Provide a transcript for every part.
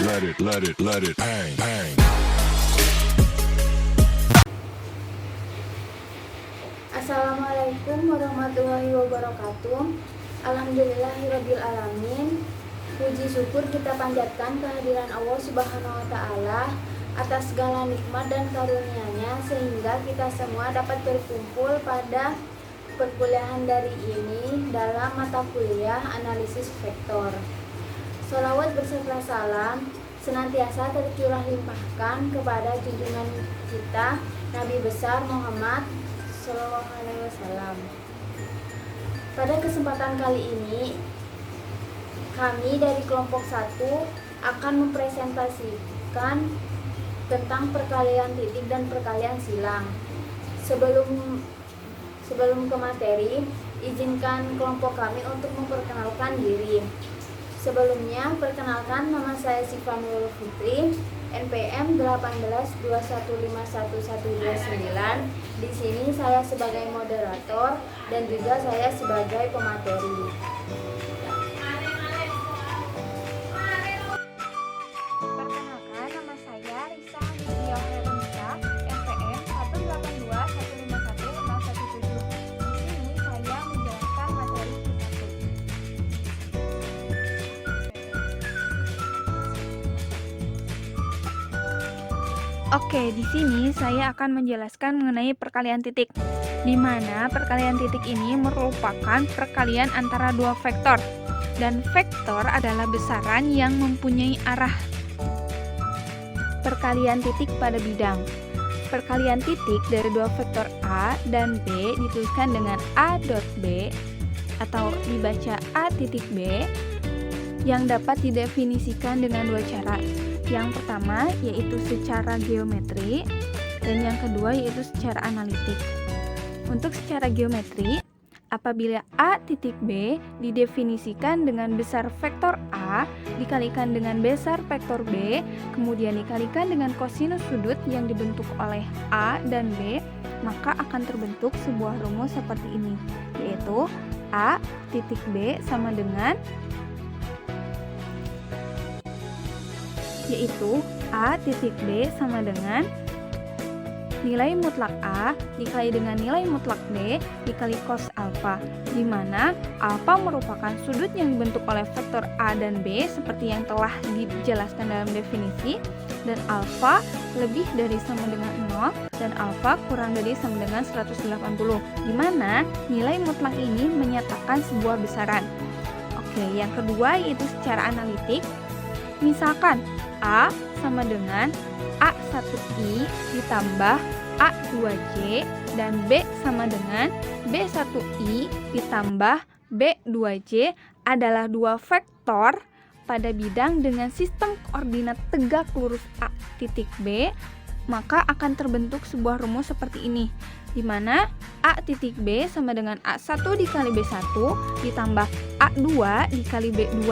let it bang, bang. Assalamualaikum warahmatullahi wabarakatuh. Alhamdulillahirabbil alamin. Puji syukur kita panjatkan kehadiran Allah Subhanahu wa taala atas segala nikmat dan karunia-Nya sehingga kita semua dapat berkumpul pada perkuliahan dari ini dalam mata kuliah analisis vektor. Sholawat berserta salam senantiasa tercurah limpahkan kepada junjungan kita Nabi besar Muhammad Sallallahu Alaihi Wasallam. Pada kesempatan kali ini, kami dari kelompok 1 akan mempresentasikan tentang perkalian titik dan perkalian silang. Sebelum ke materi, izinkan kelompok kami untuk memperkenalkan diri. Sebelumnya, perkenalkan, nama saya Syifa Nurul Fitri, NPM 1821511129. Di sini saya sebagai moderator dan juga saya sebagai pemateri. Perkenalkan, nama saya Risa Hanifiyah Heronita, NPM 182151017. Di sini saya menjelaskan materi ke-1. Oke, di sini saya akan menjelaskan mengenai perkalian titik, di mana perkalian titik ini merupakan perkalian antara dua vektor, dan vektor adalah besaran yang mempunyai arah. Perkalian titik pada bidang. Perkalian titik dari dua vektor A dan B dituliskan dengan A dot B atau dibaca A titik B yang dapat didefinisikan dengan dua cara. Yang pertama yaitu secara geometri dan yang kedua yaitu secara analitik. Untuk secara geometri, apabila A titik B didefinisikan dengan besar vektor A dikalikan dengan besar vektor B, kemudian dikalikan dengan kosinus sudut yang dibentuk oleh A dan B, maka akan terbentuk sebuah rumus seperti ini, yaitu A titik B sama dengan nilai mutlak A dikali dengan nilai mutlak B dikali cos alfa, di mana alfa merupakan sudut yang dibentuk oleh vektor A dan B seperti yang telah dijelaskan dalam definisi, dan alfa lebih dari sama dengan 0 dan alfa kurang dari sama dengan 180, di mana nilai mutlak ini menyatakan sebuah besaran. Oke, yang kedua yaitu secara analitik. Misalkan A sama dengan A1I ditambah A2J dan B sama dengan B1I ditambah B2J adalah dua vektor pada bidang dengan sistem koordinat tegak lurus A titik B, maka akan terbentuk sebuah rumus seperti ini, di mana A titik B sama dengan A1 dikali B1 ditambah A2 dikali B2.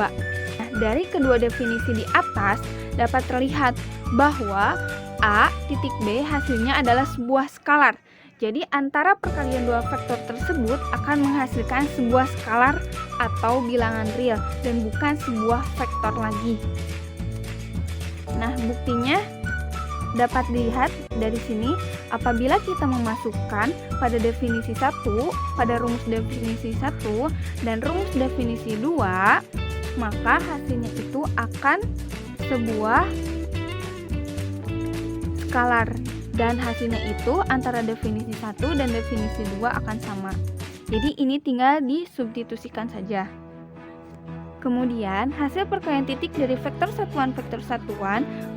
Nah, dari kedua definisi di atas dapat terlihat bahwa A titik B hasilnya adalah sebuah skalar. Jadi antara perkalian dua vektor tersebut akan menghasilkan sebuah skalar atau bilangan real dan bukan sebuah vektor lagi. Nah, buktinya dapat dilihat dari sini, apabila kita memasukkan pada definisi 1, pada rumus definisi 1 dan rumus definisi 2, maka hasilnya itu akan sebuah skalar, dan hasilnya itu antara definisi 1 dan definisi 2 akan sama. Jadi ini tinggal disubstitusikan saja. Kemudian hasil perkalian titik dari vektor satuan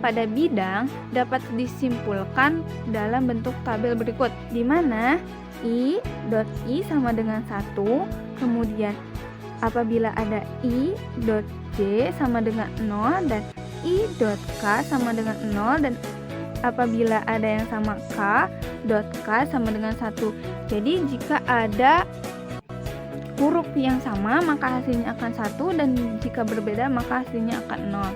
pada bidang dapat disimpulkan dalam bentuk tabel berikut, di mana I dot I sama dengan 1, kemudian apabila ada I dot J sama dengan 0 dan I dot K sama dengan 0, dan apabila ada yang sama K dot K sama dengan 1. Jadi jika ada huruf yang sama maka hasilnya akan 1, dan jika berbeda maka hasilnya akan 0.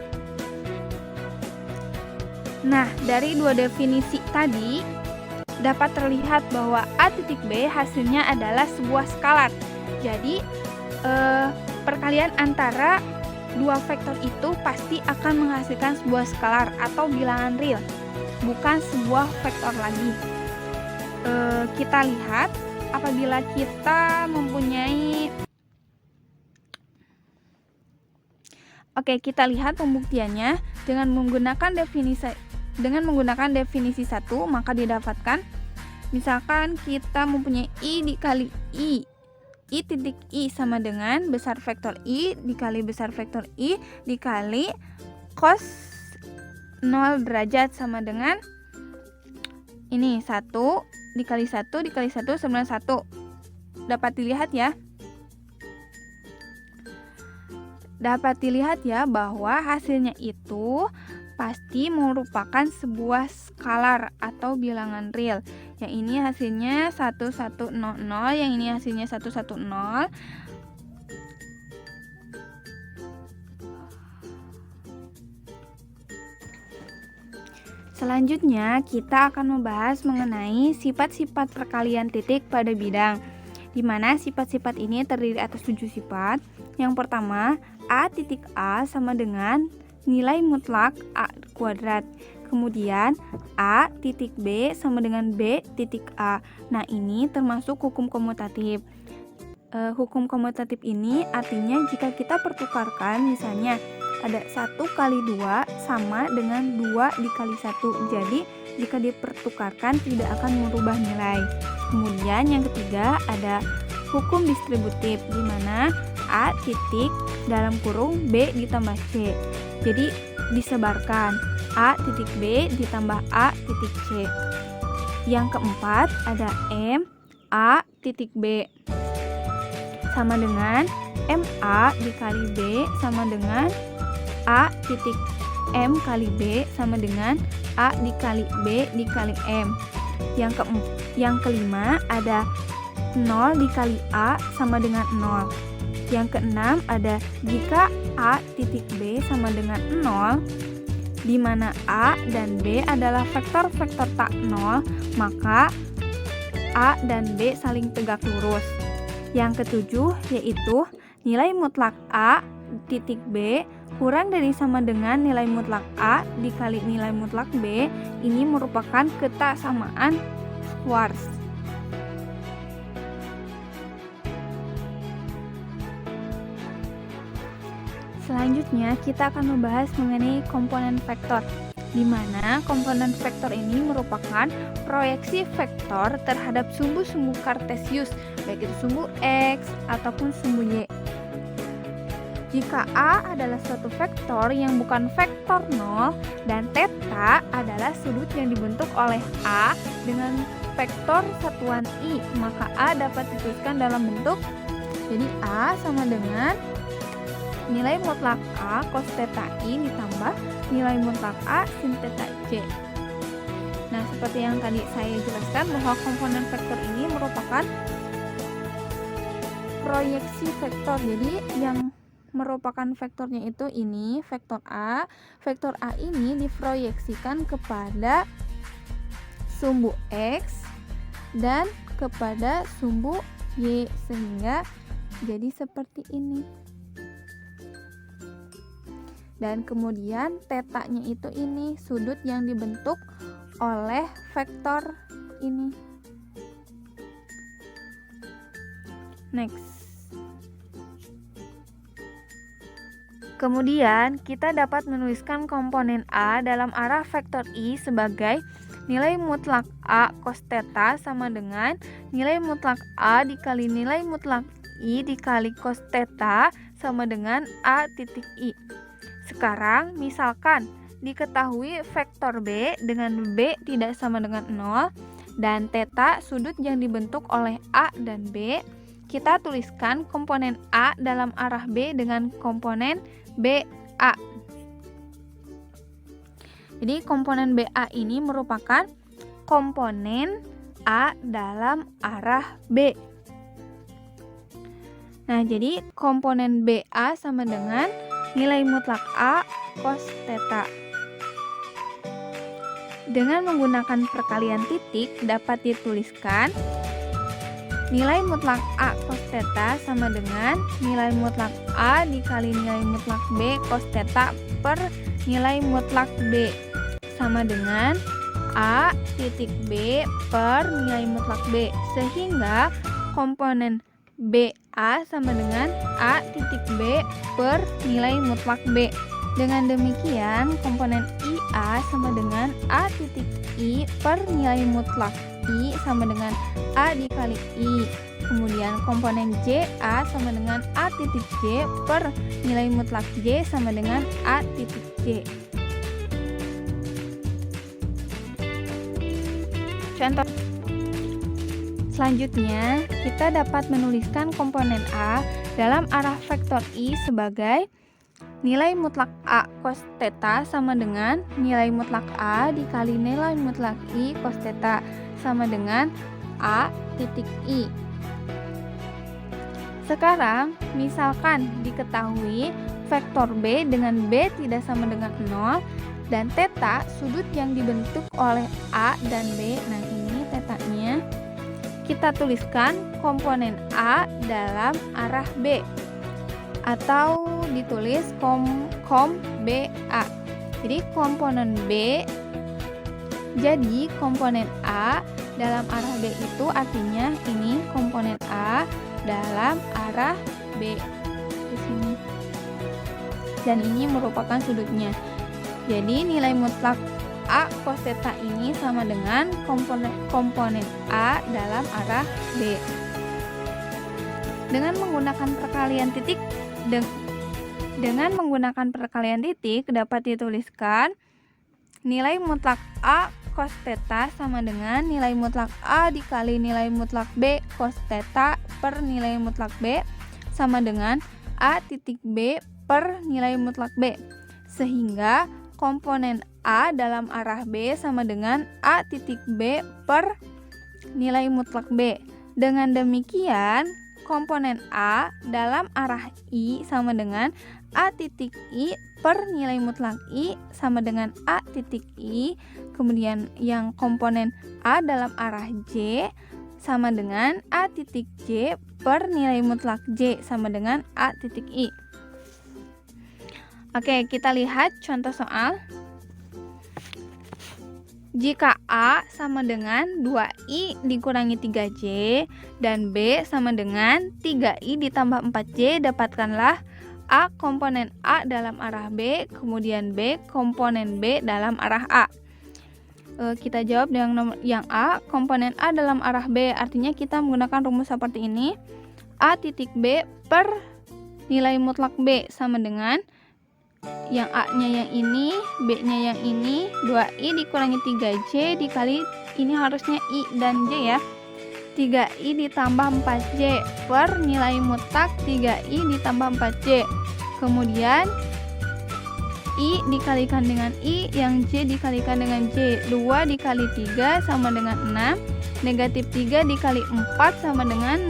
Nah, dari dua definisi tadi dapat terlihat bahwa A titik B hasilnya adalah sebuah skalar. Jadi perkalian antara dua vektor itu pasti akan menghasilkan sebuah skalar atau bilangan real, bukan sebuah vektor lagi. Kita lihat apabila kita mempunyai kita lihat pembuktiannya dengan menggunakan definisi 1, maka didapatkan misalkan kita mempunyai I dikali I titik I sama dengan besar vektor I dikali besar vektor I dikali cos 0 derajat sama dengan ini 1 dikali 1 dikali 1 sama dengan 1. Dapat dilihat ya bahwa hasilnya itu pasti merupakan sebuah skalar atau bilangan real. Yang ini hasilnya 1100, yang ini hasilnya 110. Selanjutnya, kita akan membahas mengenai sifat-sifat perkalian titik pada bidang, di mana sifat-sifat ini terdiri atas 7 sifat. Yang pertama, A titik A sama dengan nilai mutlak A kuadrat. Kemudian A titik B sama dengan B titik A. Nah, ini termasuk hukum komutatif. Hukum komutatif ini artinya jika kita pertukarkan, misalnya ada 1 kali 2 sama dengan 2 dikali 1. Jadi jika dipertukarkan tidak akan merubah nilai. Kemudian yang ketiga ada hukum distributif, di mana A titik dalam kurung B ditambah C. Jadi disebarkan A titik B ditambah A titik C. Yang keempat ada M A titik B sama dengan MA dikali B sama dengan A titik M kali B sama dengan A dikali B dikali M. Yang kelima ada 0 dikali A sama dengan 0. Yang keenam ada jika A titik B sama dengan 0, di mana A dan B adalah vektor-vektor tak 0, maka A dan B saling tegak lurus. Yang ketujuh yaitu nilai mutlak A titik B kurang dari sama dengan nilai mutlak A dikali nilai mutlak B. Ini merupakan ketaksamaan Schwarz. Selanjutnya kita akan membahas mengenai komponen vektor, di mana komponen vektor ini merupakan proyeksi vektor terhadap sumbu-sumbu kartesius, baik itu sumbu X ataupun sumbu Y. Jika A adalah suatu vektor yang bukan vektor 0 dan theta adalah sudut yang dibentuk oleh A dengan vektor satuan I, maka A dapat dituliskan dalam bentuk, jadi A sama dengan nilai mutlak A cos theta I ditambah nilai mutlak A sin theta C. Nah, seperti yang tadi saya jelaskan bahwa komponen vektor ini merupakan proyeksi vektor. Jadi yang merupakan vektornya itu ini vektor A. Vektor A ini diproyeksikan kepada sumbu X dan kepada sumbu Y, sehingga jadi seperti ini. Dan kemudian tetanya itu ini sudut yang dibentuk oleh vektor ini. Next. Kemudian kita dapat menuliskan komponen A dalam arah vektor I sebagai nilai mutlak A cos theta sama dengan nilai mutlak A dikali nilai mutlak I dikali cos theta sama dengan A titik I. Sekarang misalkan diketahui vektor B dengan B tidak sama dengan 0 dan theta sudut yang dibentuk oleh A dan B, kita tuliskan komponen A dalam arah B dengan komponen BA. Jadi komponen BA ini merupakan komponen A dalam arah B. Nah, jadi komponen BA sama dengan nilai mutlak A cos theta. Dengan menggunakan perkalian titik dapat dituliskan nilai mutlak A cos theta sama dengan nilai mutlak A dikali nilai mutlak B cos theta per nilai mutlak B sama dengan A titik B per nilai mutlak B, sehingga komponen BA sama dengan A titik B per nilai mutlak B. Dengan demikian, komponen IA sama dengan A titik I per nilai mutlak I sama dengan A dikali I. Kemudian komponen JA sama dengan A titik J per nilai mutlak J sama dengan A titik J. Contoh selanjutnya, kita dapat menuliskan komponen A dalam arah vektor I sebagai nilai mutlak A cos theta sama dengan nilai mutlak A dikali nilai mutlak I cos theta sama dengan A titik I. Sekarang, misalkan diketahui vektor B dengan B tidak sama dengan 0 dan theta sudut yang dibentuk oleh A dan B. Nah, ini tetanya. Kita tuliskan komponen A dalam arah B atau ditulis kom BA. Jadi komponen B, jadi komponen A dalam arah B itu artinya ini komponen A dalam arah B di sini. Dan ini merupakan sudutnya. Jadi nilai mutlak A cos theta ini sama dengan komponen A dalam arah B. Dengan menggunakan perkalian titik dapat dituliskan nilai mutlak A cos theta sama dengan nilai mutlak A dikali nilai mutlak B cos theta per nilai mutlak B sama dengan A titik B per nilai mutlak B, sehingga komponen A dalam arah B sama dengan A titik B per nilai mutlak B. Dengan demikian, komponen A dalam arah I sama dengan A titik I per nilai mutlak I sama dengan A titik I. Kemudian yang komponen A dalam arah J sama dengan A titik J per nilai mutlak J sama dengan A titik I. Oke, kita lihat contoh soal. Jika A sama dengan 2I dikurangi 3J dan B sama dengan 3I ditambah 4J, dapatkanlah A komponen A dalam arah B, kemudian B komponen B dalam arah A. Kita jawab dengan yang A, komponen A dalam arah B, artinya kita menggunakan rumus seperti ini. A titik B per nilai mutlak B sama dengan yang A-nya yang ini, B-nya yang ini, 2I dikurangi 3J dikali, ini harusnya I dan J ya, 3I ditambah 4J per nilai mutlak 3I ditambah 4J. Kemudian I dikalikan dengan I, yang J dikalikan dengan J. 2 dikali 3 sama dengan 6, negatif 3 dikali 4 sama dengan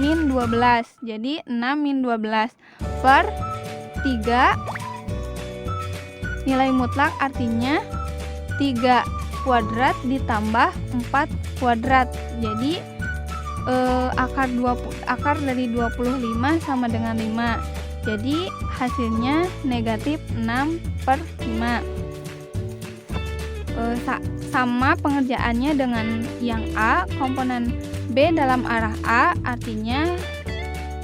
min 12. Jadi 6 min 12 per 3 nilai mutlak, artinya 3 kuadrat ditambah 4 kuadrat. Jadi akar dari 25 sama dengan 5. Jadi hasilnya negatif 6 per 5. Sama pengerjaannya dengan yang A, komponen B dalam arah A, artinya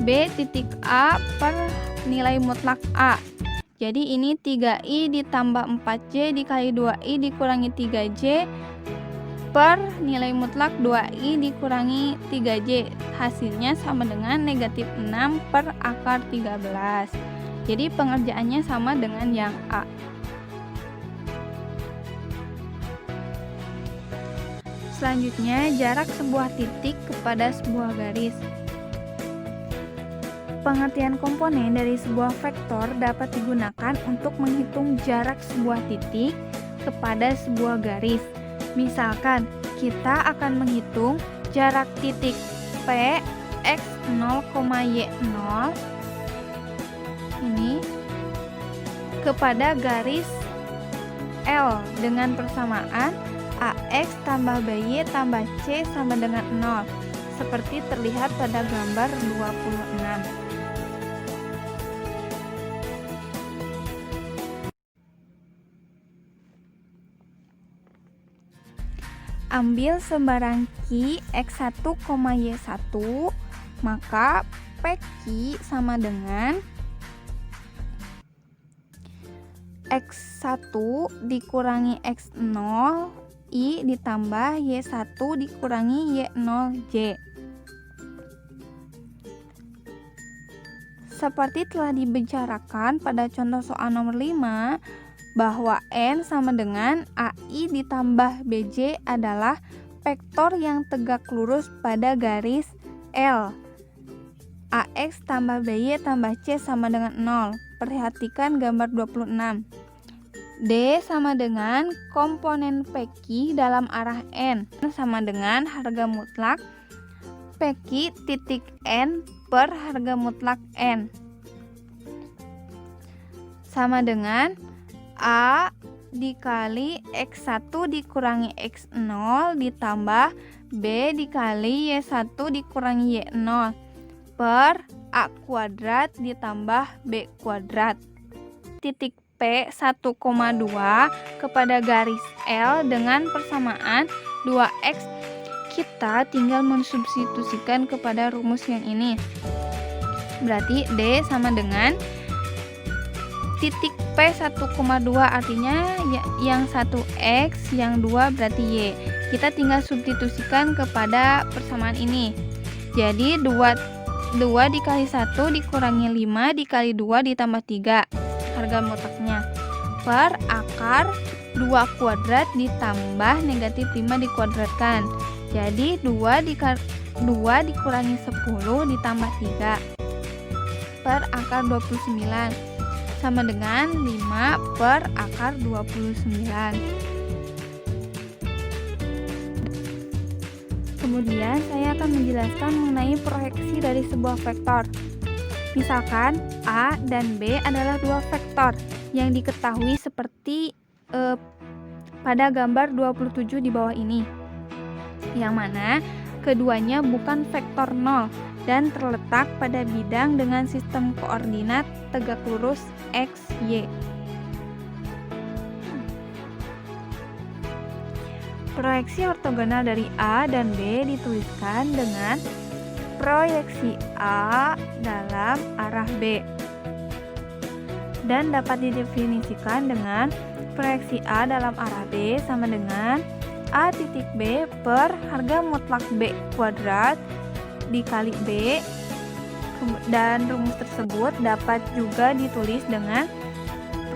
B titik A per nilai mutlak A. Jadi ini 3I ditambah 4J dikali 2I dikurangi 3J per nilai mutlak 2I dikurangi 3J. Hasilnya sama dengan negatif 6 per akar 13. Jadi pengerjaannya sama dengan yang A. Selanjutnya, jarak sebuah titik kepada sebuah garis. Pengertian komponen dari sebuah vektor dapat digunakan untuk menghitung jarak sebuah titik kepada sebuah garis. Misalkan, kita akan menghitung jarak titik P x0, y0 ini kepada garis L dengan persamaan AX tambah BY tambah C sama dengan 0. seperti terlihat pada gambar 26. Ambil sembarang Q X1, Y1, maka PQ sama dengan X1 dikurangi X0 I ditambah Y1 dikurangi Y0J. Seperti telah dibicarakan pada contoh soal nomor 5, bahwa N sama dengan AI ditambah BJ adalah vektor yang tegak lurus pada garis L. AX tambah BY tambah C sama dengan 0. Perhatikan gambar 26. D sama dengan komponen PQ dalam arah N sama dengan harga mutlak PQ titik N per harga mutlak N sama dengan A dikali X1 dikurangi X0 ditambah B dikali Y1 dikurangi Y0 per A kuadrat ditambah B kuadrat. Titik P 1,2 kepada garis L dengan persamaan 2X. Kita tinggal mensubstitusikan kepada rumus yang ini. Berarti D sama dengan titik P 1,2 artinya yang 1X, yang 2 berarti Y. Kita tinggal substitusikan kepada persamaan ini. Jadi 2 dikali 1 dikurangi 5 dikali 2 ditambah 3 harga mutlaknya per akar 2 kuadrat ditambah negatif 5 dikuadratkan. Jadi 2 dikurangi 10 ditambah 3 per akar 29 sama dengan 5 per akar 29. Kemudian saya akan menjelaskan mengenai proyeksi dari sebuah vektor. Misalkan A dan B adalah dua vektor yang diketahui seperti pada gambar 27 di bawah ini, yang mana keduanya bukan vektor 0 dan terletak pada bidang dengan sistem koordinat tegak lurus X, Y. Proyeksi ortogonal dari A dan B dituliskan dengan proyeksi A dalam arah B dan dapat didefinisikan dengan proyeksi A dalam arah B sama dengan A titik B per harga mutlak B kuadrat dikali B, dan rumus tersebut dapat juga ditulis dengan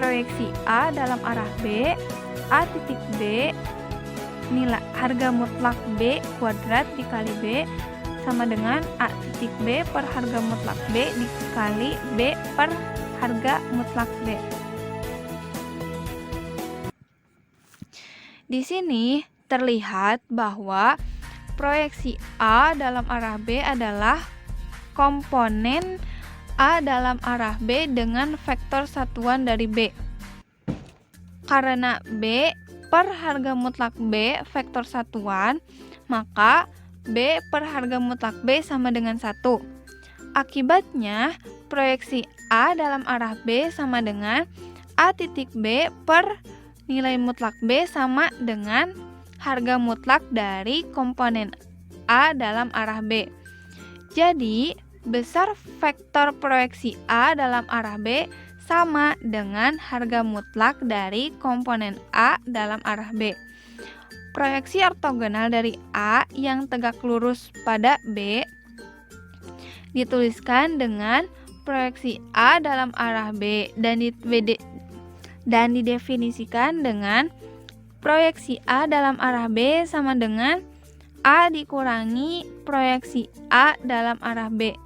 proyeksi A dalam arah B, A titik B nilai harga mutlak B kuadrat dikali B sama dengan A titik B per harga mutlak B dikali B per harga mutlak B. Di sini terlihat bahwa proyeksi A dalam arah B adalah komponen A dalam arah B dengan vektor satuan dari B. Karena B per harga mutlak B vektor satuan, maka B per harga mutlak B sama dengan 1. Akibatnya, proyeksi A dalam arah B sama dengan A titik B per nilai mutlak B sama dengan harga mutlak dari komponen A dalam arah B. Jadi, besar vektor proyeksi A dalam arah B sama dengan harga mutlak dari komponen A dalam arah B. Proyeksi ortogonal dari A yang tegak lurus pada B dituliskan dengan proyeksi A dalam arah B dan didefinisikan dengan proyeksi A dalam arah B sama dengan A dikurangi proyeksi A dalam arah B.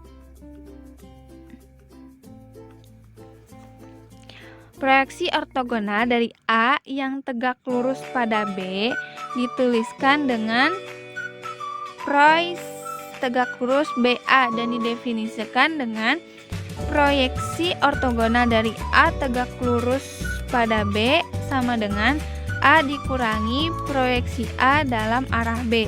Proyeksi ortogonal dari A yang tegak lurus pada B dituliskan dengan proyeksi tegak lurus BA dan didefinisikan dengan proyeksi ortogonal dari A tegak lurus pada B sama dengan A dikurangi proyeksi A dalam arah B.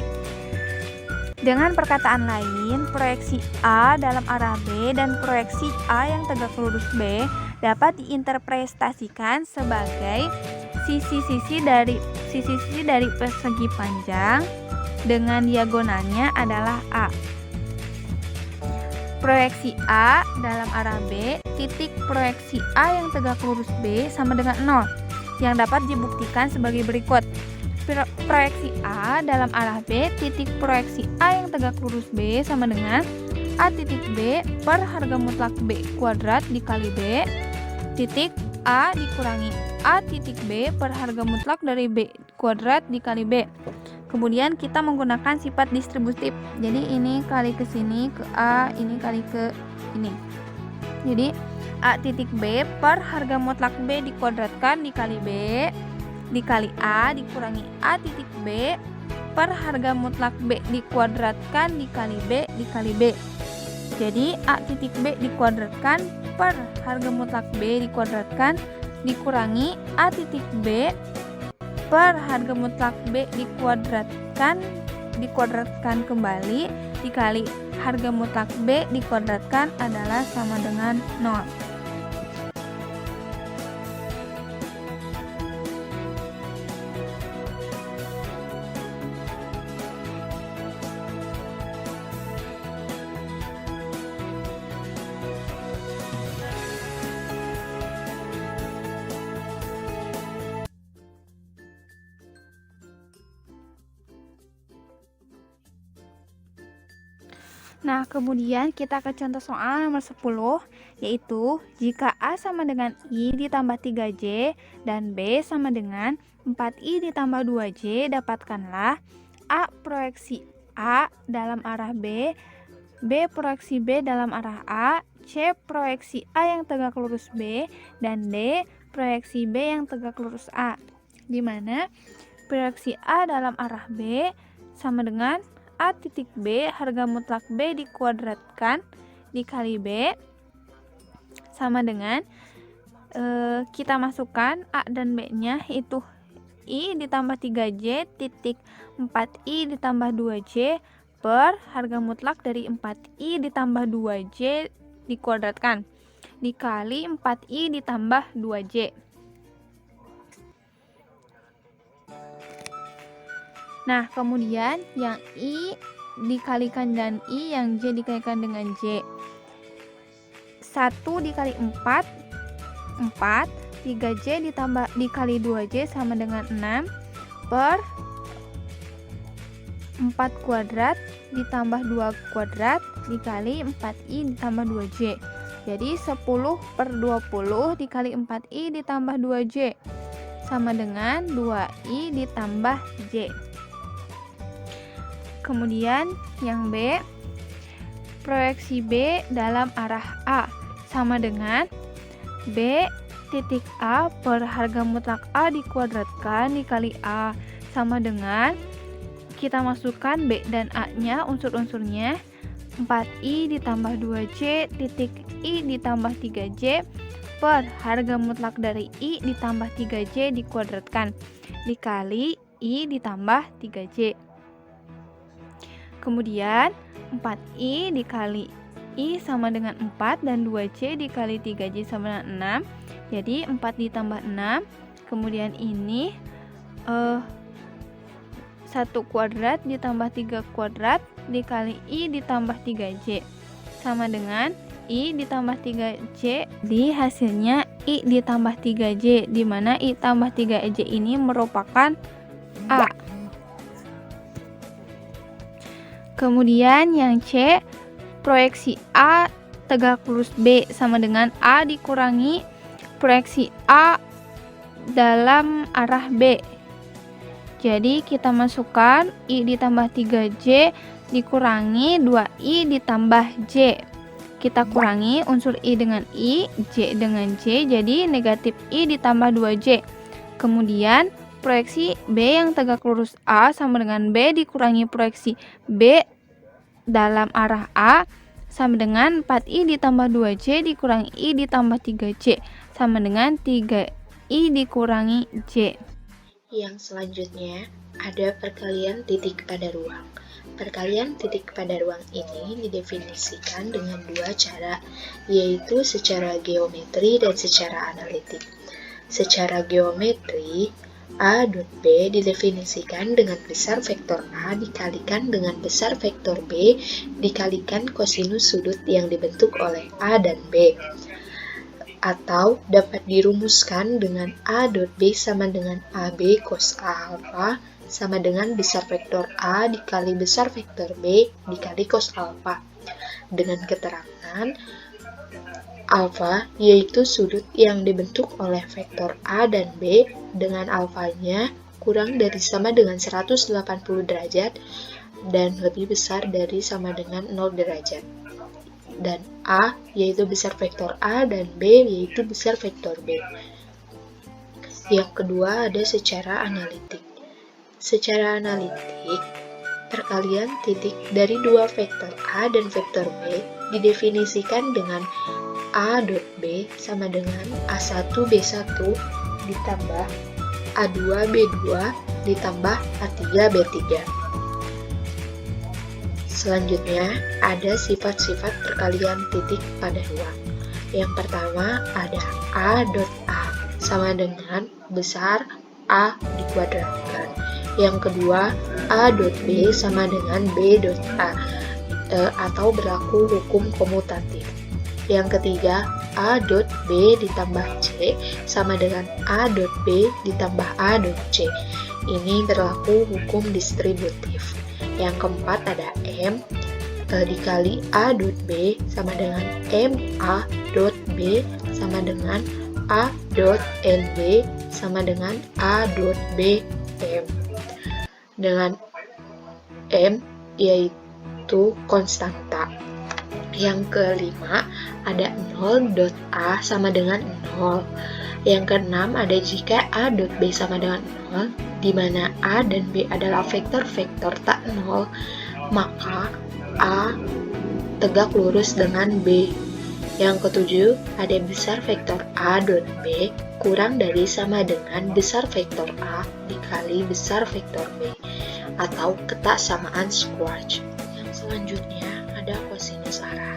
Dengan perkataan lain, proyeksi A dalam arah B dan proyeksi A yang tegak lurus B dapat diinterpretasikan sebagai sisi-sisi dari persegi panjang dengan diagonalnya adalah A. Proyeksi A dalam arah B, titik proyeksi A yang tegak lurus B sama dengan 0, yang dapat dibuktikan sebagai berikut. Proyeksi A dalam arah B, titik proyeksi A yang tegak lurus B sama dengan A titik B per harga mutlak B kuadrat dikali B, titik A dikurangi A titik B per harga mutlak dari B kuadrat dikali B. Kemudian kita menggunakan sifat distributif. Jadi ini kali ke sini ke A, ini kali ke ini. Jadi A titik B per harga mutlak B dikuadratkan dikali B dikali A dikurangi A titik B per harga mutlak B dikuadratkan dikali B dikali B. Jadi A titik B dikuadratkan per harga mutlak B dikuadratkan dikurangi A titik B per harga mutlak B dikuadratkan kembali dikali harga mutlak B dikuadratkan adalah sama dengan 0. Nah, kemudian kita ke contoh soal nomor 10, yaitu jika A sama dengan I ditambah 3J dan B sama dengan 4I ditambah 2J, dapatkanlah A proyeksi A dalam arah B, B proyeksi B dalam arah A, C proyeksi A yang tegak lurus B, dan D proyeksi B yang tegak lurus A. Di mana proyeksi A dalam arah B sama dengan A titik B harga mutlak B dikuadratkan dikali B sama dengan kita masukkan A dan B nya itu I ditambah 3J titik 4I ditambah 2J per harga mutlak dari 4I ditambah 2J dikuadratkan dikali 4I ditambah 2J. Nah, kemudian yang I dikalikan dengan I, yang J dikalikan dengan J. 1 dikali 4, 4. 3J ditambah dikali 2J sama dengan 6 per 4 kuadrat ditambah 2 kuadrat dikali 4I ditambah 2J. Jadi 10 per 20 dikali 4I ditambah 2J sama dengan 2I ditambah J. Kemudian yang B, proyeksi B dalam arah A sama dengan B titik A per harga mutlak A dikuadratkan dikali A sama dengan kita masukkan B dan A nya unsur-unsurnya 4I ditambah 2J titik I ditambah 3J per harga mutlak dari I ditambah 3J dikuadratkan dikali I ditambah 3J. Kemudian 4I dikali I sama dengan 4 dan 2J dikali 3J sama dengan 6. Jadi 4 ditambah 6. Kemudian ini 1 kuadrat ditambah 3 kuadrat dikali I ditambah 3J sama dengan I ditambah 3J. Di hasilnya I ditambah 3J, di mana I tambah 3J ini merupakan A. Kemudian yang C, proyeksi A tegak lurus B sama dengan A dikurangi proyeksi A dalam arah B. Jadi kita masukkan I ditambah 3J dikurangi 2I ditambah J. Kita kurangi unsur I dengan I, J dengan J, jadi negatif I ditambah 2J. Kemudian proyeksi B yang tegak lurus A sama dengan B dikurangi proyeksi B dalam arah A sama dengan 4I ditambah 2J dikurangi I ditambah 3J sama dengan 3I dikurangi J. Yang selanjutnya ada perkalian titik pada ruang. Perkalian titik pada ruang ini didefinisikan dengan dua cara, yaitu secara geometri dan secara analitik. Secara geometri, A dot B didefinisikan dengan besar vektor A dikalikan dengan besar vektor B dikalikan kosinus sudut yang dibentuk oleh A dan B. Atau dapat dirumuskan dengan A dot B sama dengan AB cos A alpha sama dengan besar vektor A dikali besar vektor B dikali cos alpha. Dengan keterangan alfa yaitu sudut yang dibentuk oleh vektor A dan B dengan alfanya kurang dari sama dengan 180 derajat dan lebih besar dari sama dengan 0 derajat. Dan A yaitu besar vektor A dan B yaitu besar vektor B. Yang kedua ada secara analitik. Secara analitik, perkalian titik dari dua vektor A dan vektor B didefinisikan dengan A dot B sama dengan A1B1 ditambah A2B2 ditambah A3B3. Selanjutnya, ada sifat-sifat perkalian titik pada ruang. Yang pertama ada A dot A sama dengan besar A dikuadratkan. Yang kedua, A dot B sama dengan B dot A atau berlaku hukum komutatif. Yang ketiga, A dot B ditambah C sama dengan A dot B ditambah A dot C. Ini berlaku hukum distributif. Yang keempat ada M dikali A dot B sama dengan M A dot B sama dengan A dot NB sama dengan A dot B M. Dengan M yaitu konstanta. Yang kelima ada 0 dot A sama dengan 0. Yang keenam ada jika A dot B sama dengan 0, di mana A dan B adalah vektor-vektor tak 0, maka A tegak lurus dengan B. Yang ketujuh ada besar vektor A dot B kurang dari sama dengan besar vektor A dikali besar vektor B, atau ketaksamaan Schwarz. Yang selanjutnya ada kosinus arah.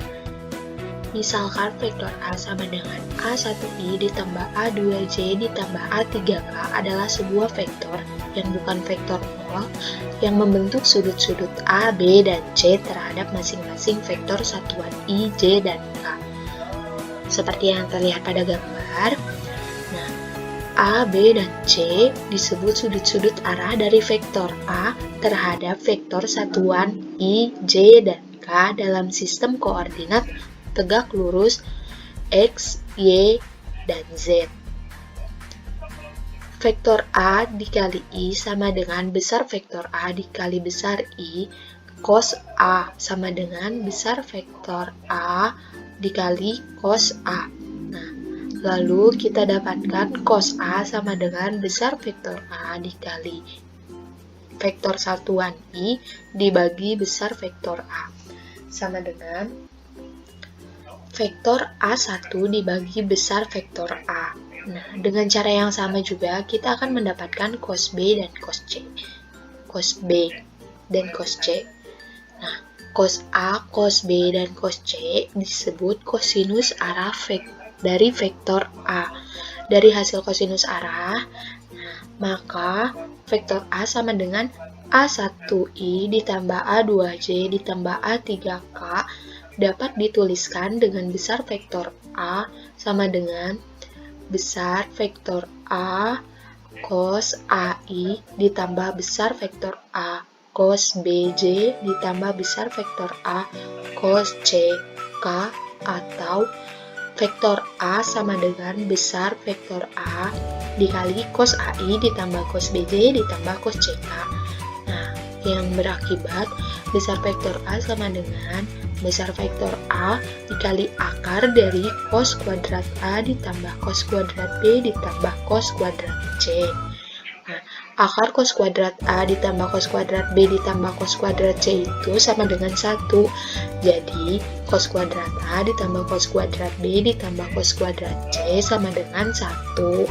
Misalkan vektor A sama dengan A1I ditambah A2J ditambah A3K adalah sebuah vektor yang bukan vektor 0 yang membentuk sudut-sudut A, B, dan C terhadap masing-masing vektor satuan I, J, dan K. Seperti yang terlihat pada gambar. Nah, A, B, dan C disebut sudut-sudut arah dari vektor A terhadap vektor satuan I, J, dan K dalam sistem koordinat tegak lurus X, Y, dan Z. Vektor A dikali I sama dengan besar vektor A dikali besar I, cos A sama dengan besar vektor A dikali cos A. Nah, lalu kita dapatkan cos A sama dengan besar vektor A dikali vektor satuan I dibagi besar vektor A sama dengan vektor A1 dibagi besar vektor A. Nah, dengan cara yang sama juga kita akan mendapatkan cos B dan cos C. Cos B dan cos C. Nah, cos A, cos B, dan cos C disebut kosinus arah dari vektor A. Dari hasil kosinus arah, maka vektor A sama dengan A1I ditambah A2J ditambah A3K dapat dituliskan dengan besar vektor A sama dengan besar vektor A cos AI ditambah besar vektor A cos BJ ditambah besar vektor A cos CK, atau vektor A sama dengan besar vektor A dikali cos AI ditambah cos BJ ditambah cos CK. Nah, yang berakibat besar vektor A sama dengan besar vektor A dikali akar dari cos kuadrat A ditambah cos kuadrat B ditambah cos kuadrat C. Nah, akar cos kuadrat A ditambah cos kuadrat B ditambah cos kuadrat C itu sama dengan 1. Jadi, cos kuadrat A ditambah cos kuadrat B ditambah cos kuadrat C sama dengan 1.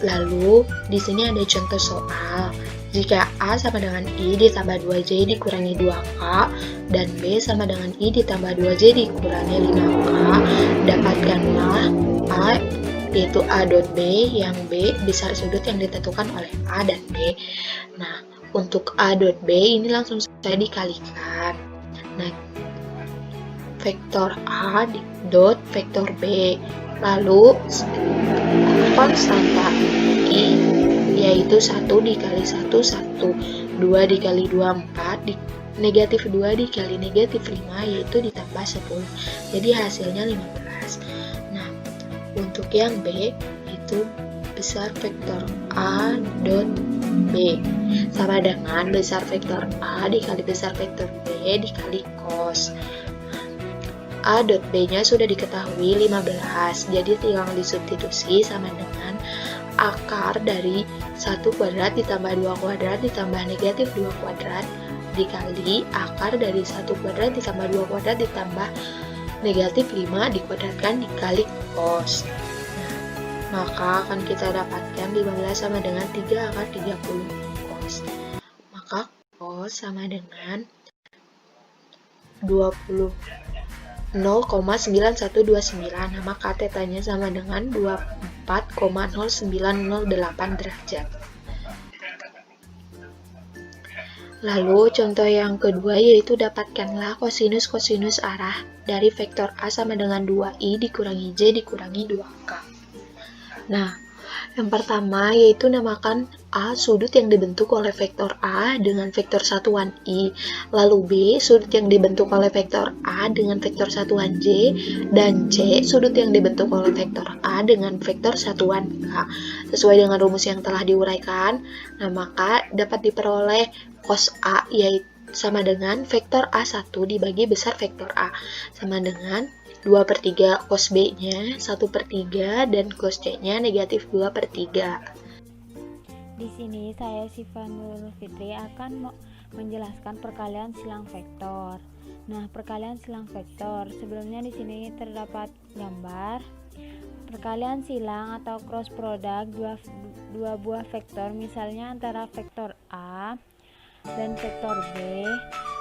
Lalu, di sini ada contoh soal. Jika A sama dengan I ditambah 2J dikurangi 2K dan B sama dengan I ditambah 2J dikurangi 5K, dapatkanlah A yaitu A dot B, yang B besar sudut yang ditentukan oleh A dan B. Nah, untuk A dot B ini langsung saya dikalikan. Nah, vektor A dot vektor B. Lalu konstanta I yaitu 1 dikali 1, 1, 2 dikali 2, 4, negatif 2 dikali negatif 5 yaitu ditambah 10. Jadi hasilnya 15. Nah, untuk yang B itu besar vektor A dot B sama dengan besar vektor A dikali besar vektor B dikali cos. A dot B-nya sudah diketahui 15, jadi tinggal disubstitusi sama dengan akar dari 1 kuadrat ditambah 2 kuadrat ditambah negatif 2 kuadrat dikali akar dari 1 kuadrat ditambah 2 kuadrat ditambah negatif 5 dikuadratkan dikali cos. Nah, maka akan kita dapatkan 15 sama dengan 3 akar 30 cos. Maka cos sama dengan 0,9129, maka tetanya sama dengan 24,0908 derajat. Lalu contoh yang kedua yaitu dapatkanlah kosinus arah dari vektor A sama dengan 2I dikurangi J dikurangi 2K. Nah, yang pertama yaitu namakan A sudut yang dibentuk oleh vektor A dengan vektor satuan I, lalu B sudut yang dibentuk oleh vektor A dengan vektor satuan J, dan C sudut yang dibentuk oleh vektor A dengan vektor satuan K. Sesuai dengan rumus yang telah diuraikan, nah maka dapat diperoleh cos A yaitu sama dengan vektor A1 dibagi besar vektor A sama dengan 2/3 cos B-nya 1/3 dan cos C-nya negatif 2/3. Di sini saya Siva Nurul Fitri akan menjelaskan perkalian silang vektor. Nah, perkalian silang vektor sebelumnya di sini terdapat gambar perkalian silang atau cross product dua buah vektor, misalnya antara vektor A dan vektor B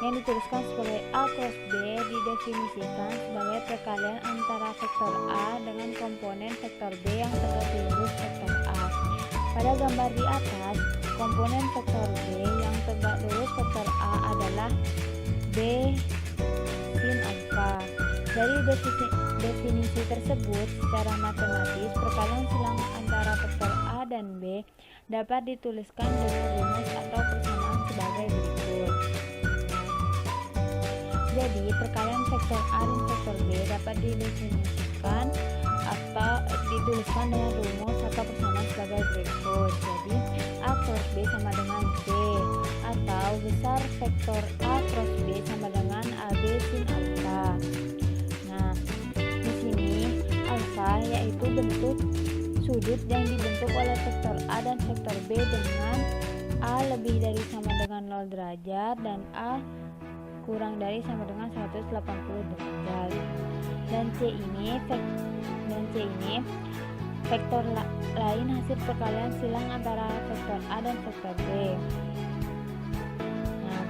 yang dituliskan sebagai A cross B didefinisikan sebagai perkalian antara vektor A dengan komponen vektor B yang tegak lurus vektor A. Pada gambar di atas, komponen vektor B yang tegak lurus vektor A adalah B sin alfa. Dari definisi tersebut, secara matematis perkalian silang antara vektor A dan B dapat dituliskan dengan rumus atau persamaan sebagai berikut. Jadi, perkalian vektor A dan vektor B dapat didefinisikan atau dituliskan dengan rumus atau persamaan sebagai berikut. Jadi, A cross B sama dengan C, atau besar vektor A cross B sama dengan AB sin alfa. Nah, di sini alfa yaitu bentuk sudut yang dibentuk oleh vektor A dan vektor B dengan A lebih dari sama dengan 0 derajat dan A kurang dari sama dengan 180 derajat. Dan C ini vektor lain hasil perkalian silang antara vektor A dan vektor B. Nah,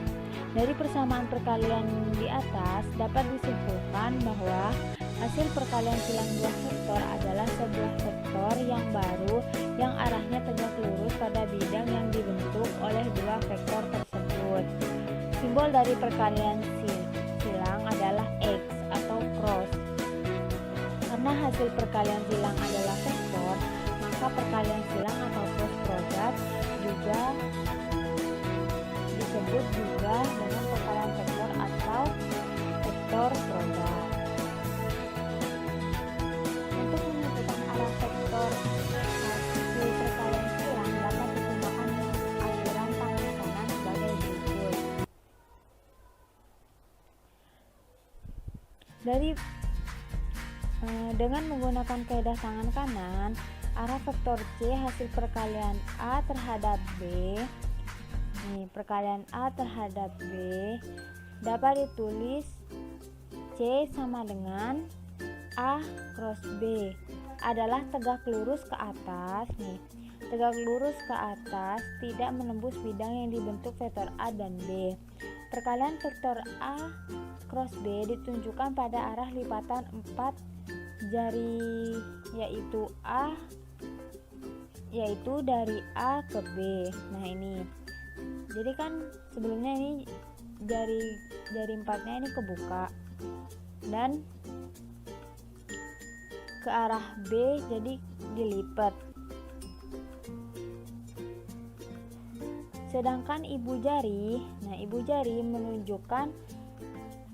dari persamaan perkalian di atas dapat disimpulkan bahwa hasil perkalian silang dua vektor adalah sebuah vektor yang baru yang arahnya tegak lurus pada bidang yang dibentuk oleh dua vektor tersebut. Simbol dari perkalian silang adalah X atau cross. Karena hasil perkalian silang adalah vektor, maka perkalian silang atau cross product juga disebut juga dengan perkalian vektor atau vektor product. Untuk menentukan arah vektor hasil perkalian silang dapat digunakan aturan tangan kanan sebagai berikut. Dengan menggunakan kaidah tangan kanan, arah vektor C hasil perkalian A terhadap B, perkalian A terhadap B dapat ditulis C sama dengan A cross B, adalah tegak lurus ke atas nih. Tegak lurus ke atas tidak menembus bidang yang dibentuk vektor A dan B. Perkalian vektor A cross B ditunjukkan pada arah lipatan 4 jari yaitu dari A ke B. Nah ini. Jadi kan sebelumnya ini jari 4-nya ini kebuka dan ke arah B jadi dilipat. Sedangkan ibu jari menunjukkan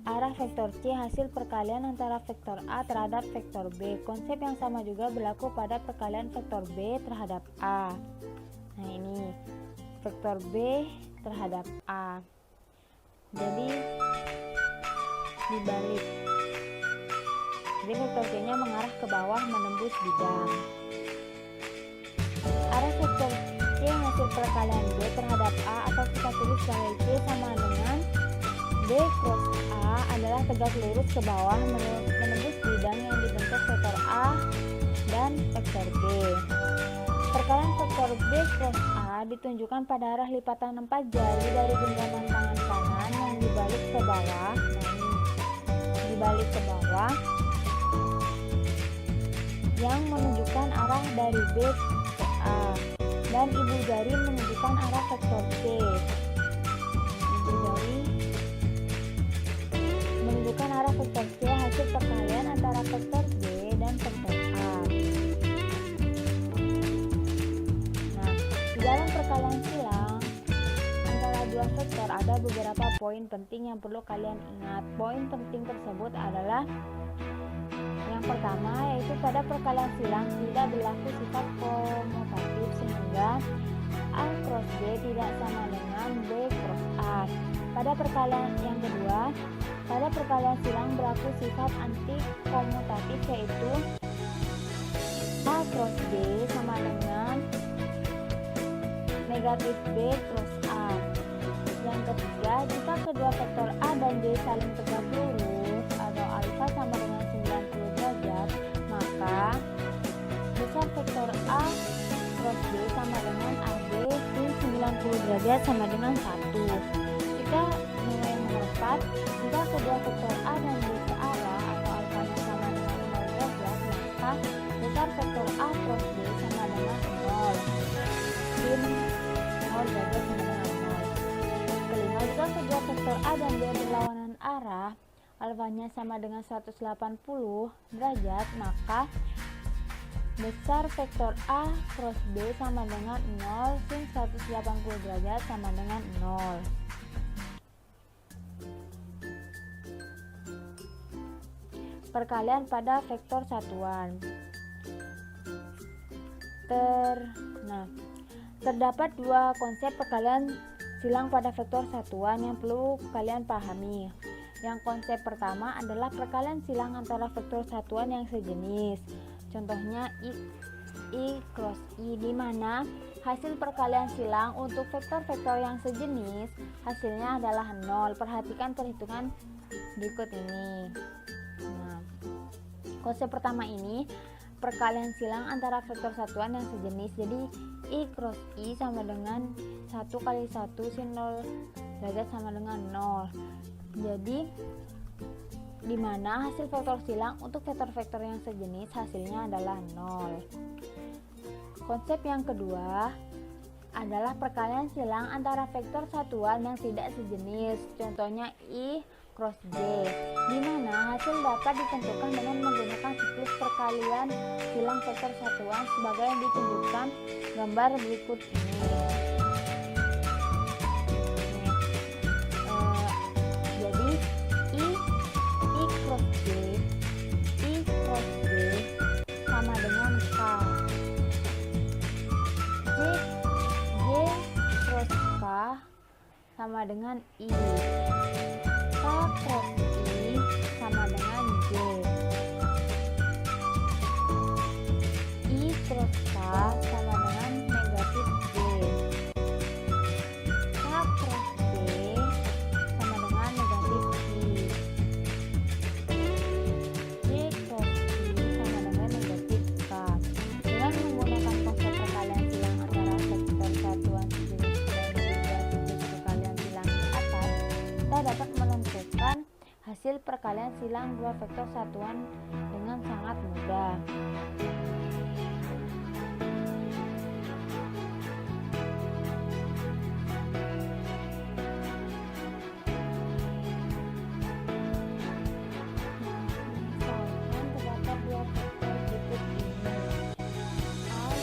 arah vektor C hasil perkalian antara vektor A terhadap vektor B. Konsep yang sama juga berlaku pada perkalian vektor B terhadap A. Nah ini vektor B terhadap A. Jadi dibalik. Jadi vektor C-nya mengarah ke bawah menembus bidang. Arah vektor C hasil perkalian B terhadap A atau kita tulis sebagai C sama dengan B cross A adalah tegak lurus ke bawah menembus bidang yang dibentuk vektor A dan vektor B. Perkalian vektor B cross A ditunjukkan pada arah lipatan 4 jari dari genggaman tangan kanan yang dibalik ke bawah. Dibalik ke bawah yang menunjukkan arah dari B ke A, dan ibu jari menunjukkan arah vektor C. Ibu jari menunjukkan arah vektor C hasil perkalian antara vektor B dan vektor A. Nah, di dalam perkalian silang antara dua vektor ada beberapa poin penting yang perlu kalian ingat. Poin penting tersebut adalah yang pertama yaitu pada perkalian silang tidak berlaku sifat komutatif sehingga A cross B tidak sama dengan B cross A. Pada perkalian yang kedua, pada perkalian silang berlaku sifat anti komutatif yaitu A cross B sama dengan negatif B cross A. Yang ketiga, jika kedua vektor A dan B saling tegak lurus atau alfa sama dengan 90 derajat, maka besar vektor A cross B sama dengan AB sin 90 derajat sama dengan 1. Jika nilai nomor 4, jika kedua vektor A dan B searah atau alfanya sama dengan 0 derajat, maka besar vektor A cross B sama dengan 0 sin 0 derajat sama dengan 0. Kelima, jika kedua vektor A dan B berlawanan arah, alfanya sama dengan 180 derajat, maka besar vektor A cross B sama dengan 0 sin 180 derajat sama dengan 0. Perkalian pada vektor satuan. Terdapat dua konsep perkalian silang pada vektor satuan yang perlu kalian pahami. Yang konsep pertama adalah perkalian silang antara vektor satuan yang sejenis. Contohnya I cross I, di mana hasil perkalian silang untuk vektor-vektor yang sejenis hasilnya adalah 0. Perhatikan perhitungan berikut ini. Nah, konsep pertama ini perkalian silang antara vektor satuan yang sejenis. Jadi I cross I sama dengan 1 kali 1 sin 0 derajat sama dengan 0. Jadi di mana hasil vektor silang untuk vektor-vektor yang sejenis hasilnya adalah 0. Konsep yang kedua adalah perkalian silang antara vektor satuan yang tidak sejenis. Contohnya I cross J, di mana hasil dapat ditentukan dengan menggunakan siklus perkalian silang vektor satuan sebagai yang ditunjukkan gambar berikut ini. Jadi I cross J sama dengan K. J cross K sama dengan I. K cross I sama dengan J. I cross K sama dengan negatif J. K cross J sama dengan negatif I. J cross I sama dengan negatif K. hasil perkalian silang dua vektor satuan dengan sangat mudah. Misalkan terdapat dua vektor berikut ini. A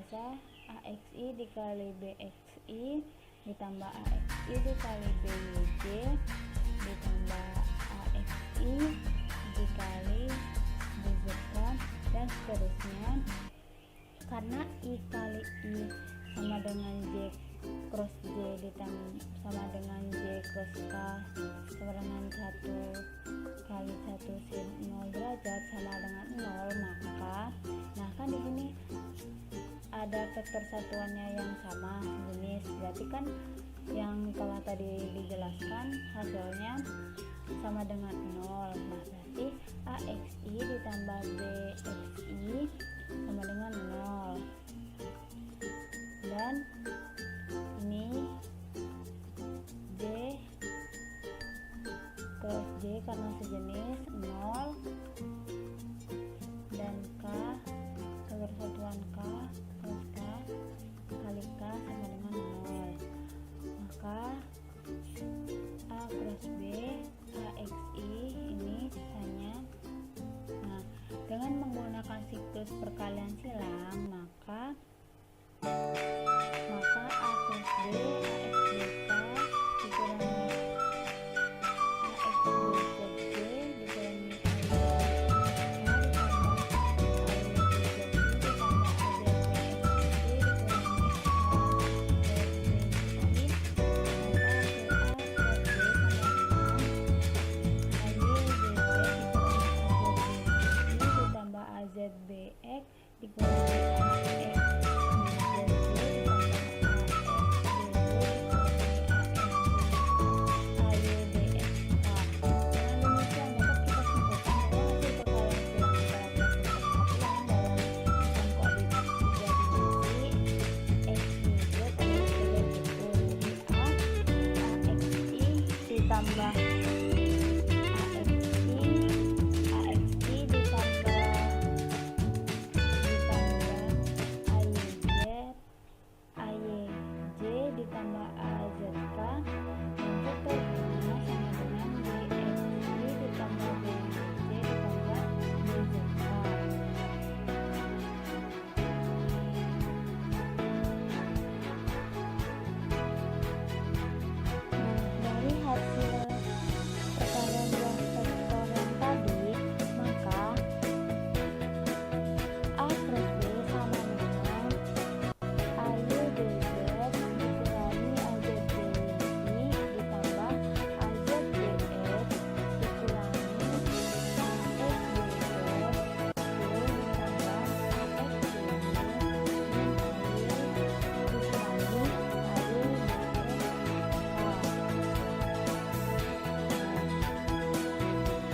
sama AXI dikali BXI ditambah AXI dikali BYJ ditambah AXI dikali BZK dan seterusnya. Karena I kali I sama dengan J cross J ditambah sama dengan J cross K sama dengan 1 kali 1 sin 0 derajat sama dengan 0, maka kan di sini ada vektor satuannya yang sama sejenis, berarti kan yang telah tadi dijelaskan hasilnya sama dengan 0. Nah, berarti AXI ditambah BXI sama dengan 0. Dan ini J cross J karena sejenis 0, dan K vektor satuan K cross K kali K sama dengan 0. Maka A cross B AXI ini sisanya. Nah, dengan menggunakan siklus perkalian silang, maka A cross B AXBK dikurangi AXBZJ dikurangi AZBX dikurangi ditambah ditambah AZK dan vektornya sama dengan BXI ditambah BYJ ditambah BZK. Dari hasil perkalian dua vektor yang tadi, maka A cross B sama dengan AYBZ dikurangi AZBY ditambah AZBX dikurangi AXBZ ditambah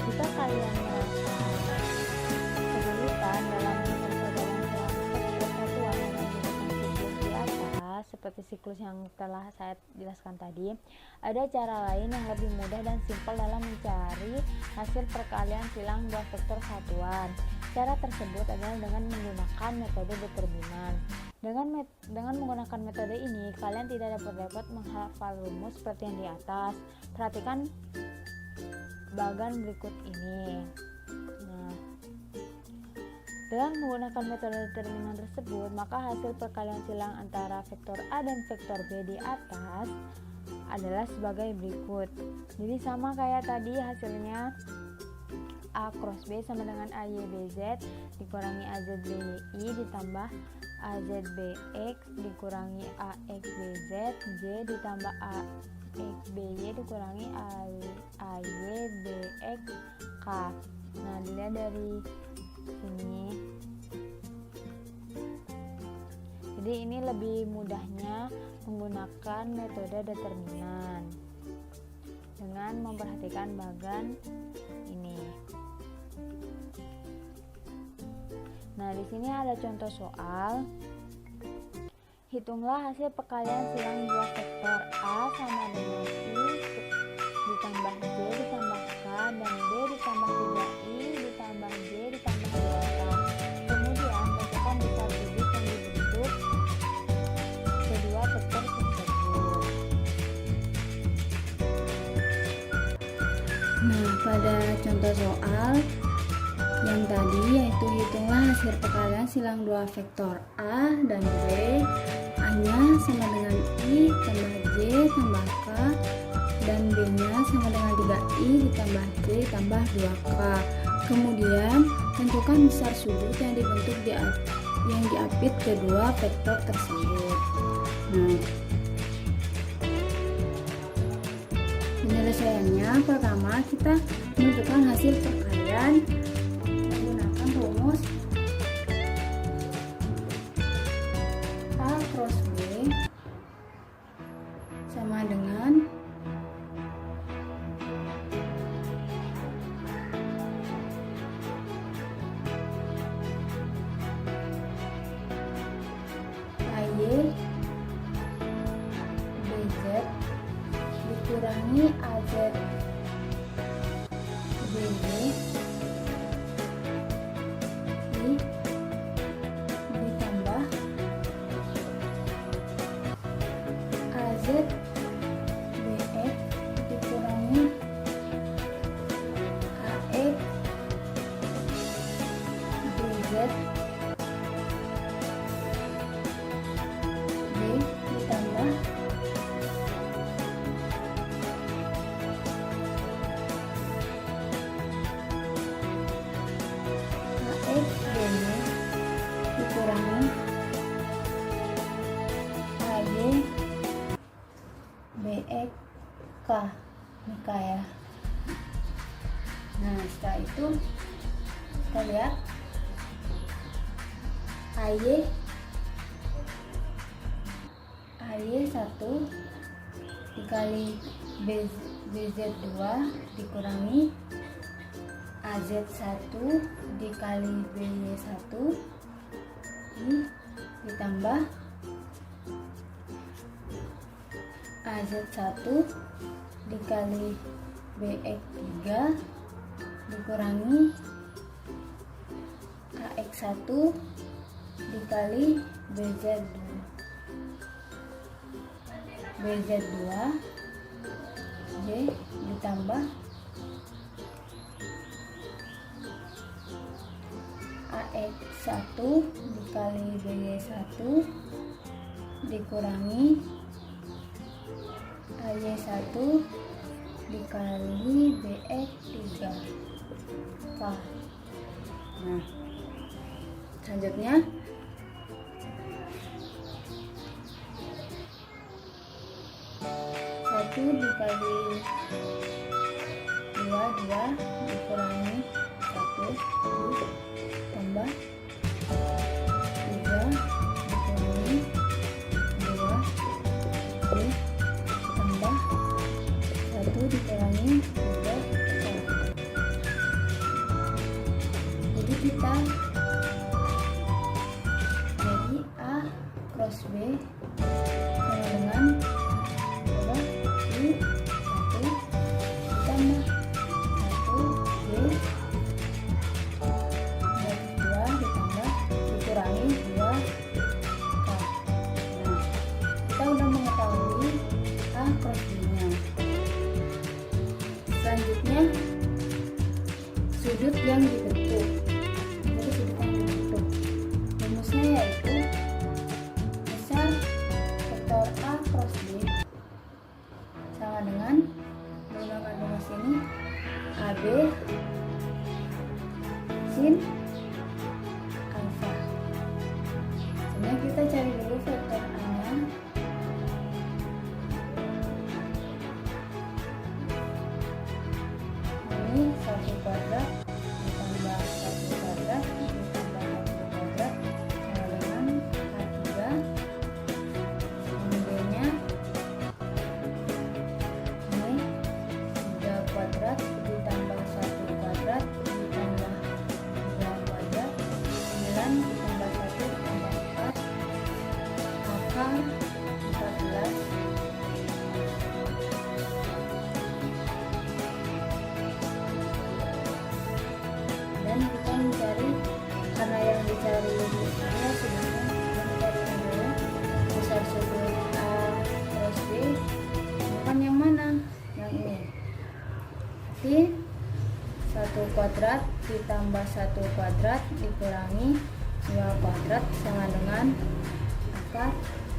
jika kalian merasa kesulitan dalam memperdalam persatuan dengan menggunakan siklus di atas seperti siklus yang telah saya jelaskan tadi, ada cara lain yang lebih mudah dan simpel dalam mencari hasil perkalian silang dua vektor satuan. Cara tersebut adalah dengan menggunakan metode determinan. Dengan menggunakan metode ini, kalian tidak dapat menghafal rumus seperti yang di atas. Perhatikan bagan berikut ini. Nah, dengan menggunakan metode determinan tersebut, maka hasil perkalian silang antara vektor A dan vektor B di atas adalah sebagai berikut. Jadi sama kayak tadi, hasilnya A cross B sama dengan AYBZ dikurangi AZBY ditambah AZBX dikurangi AXBZ, J ditambah AXBY dikurangi AYBX, K. Nah, dilihat dari sini. Jadi ini lebih mudahnya menggunakan metode determinan dengan memperhatikan bagan ini. Nah, di sini ada contoh soal. Hitunglah hasil perkalian silang dua vektor A sama dengan I ditambah J ditambah K dan B ditambah 3I ditambah J ditambah 2K. Kemudian tentukan besar sudut yang dibentuk kedua vektor tersebut. Nah, pada contoh soal yang tadi yaitu hitunglah hasil perkalian silang dua vektor A dan B. A-nya sama dengan I tambah J tambah K dan B-nya sama dengan 3I ditambah J tambah 2K. Kemudian tentukan besar sudut yang dibentuk yang diapit kedua vektor tersebut. Nah, penyelesaiannya pertama kita menentukan hasil perkalian menggunakan rumus A cross B sama dengan AY BZ dikurangi AZ BY ditambah AZ BX dikurangi AX BZ B ditambah AX BY dikurangi AY BX K. Ini K ya. Nah, setelah itu kita lihat AY 1 dikali BZ 2 dikurangi AZ 1 dikali BY 1 ini ditambah AZ 1 dikali BX 3 dikurangi AX 1 dikali BZ 2 J ditambah AX 1 dikali BY 1 dikurangi AY 1 dikali BX 3 K. Nah, selanjutnya satu dikali 2 dikurangi 1 tambah 3 dikurangi 2 tambah 1 dikurangi 3 jadi kita jadi A cross B sama dengan I 1 ditambah 1 B dari 2 ditambah dikurangi 2 K. Nah, kita udah mengetahui A cross B nya. Selanjutnya sudut yang dibentuk. Jadi sudut yang dibentuk rumusnya yaitu besar vektor A cross B sama dengan menggunakan rumus ini AB sin alfa. Sebenarnya karena yang dicari rumusnya sebenarnya yang dicari adalah besar sudut A cross B, bukan yang mana? Yang ini. Berarti 1 kuadrat ditambah 1 kuadrat dikurangi 2 kuadrat sama dengan akar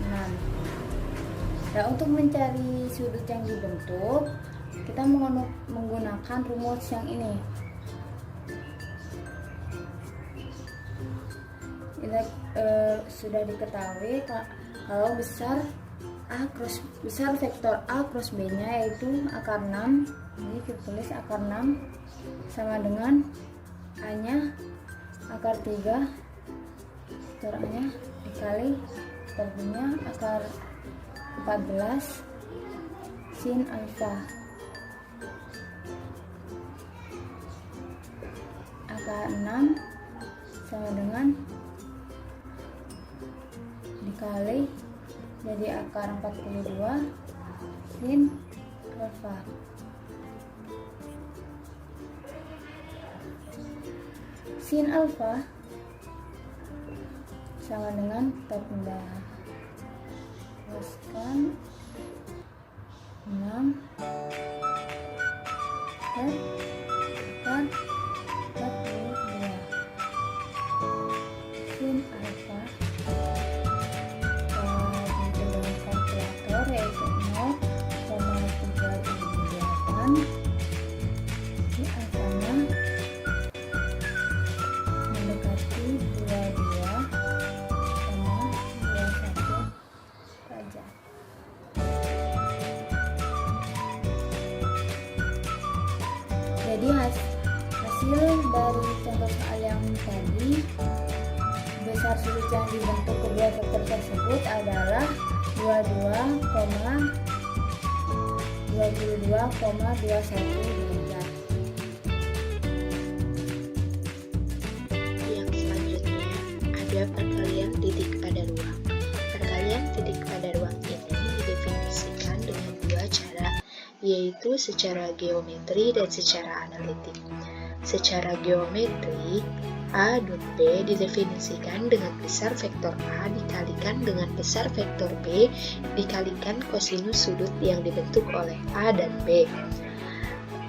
6. Nah, untuk mencari sudut yang dibentuk, kita menggunakan rumus yang ini. Kita sudah diketahui kalau besar vektor A cross B-nya yaitu akar 6. Jadi kita tulis akar 6 sama dengan A-nya akar 3, vektor A-nya dikali vektornya akar 14 sin alfa. Akar 6 sama dengan dikali jadi akar 42 sin alfa. Sin alfa sama dengan tambahkan 6 dan akar 42. Sin alfa dengan kalkulator yaitu 0,378. Ini alfanya mendekati 22,21 derajat. Jadi hasil dari contoh soal yang tadi, besar sudut yang dibentuk kedua vektor tersebut adalah 22,21 derajat. Yang selanjutnya ada perkalian titik pada ruang. Perkalian titik pada ruang ini didefinisikan dengan dua cara, yaitu secara geometri dan secara analitik. Secara geometri, A dot B didefinisikan dengan besar vektor A dikalikan dengan besar vektor B dikalikan kosinus sudut yang dibentuk oleh A dan B.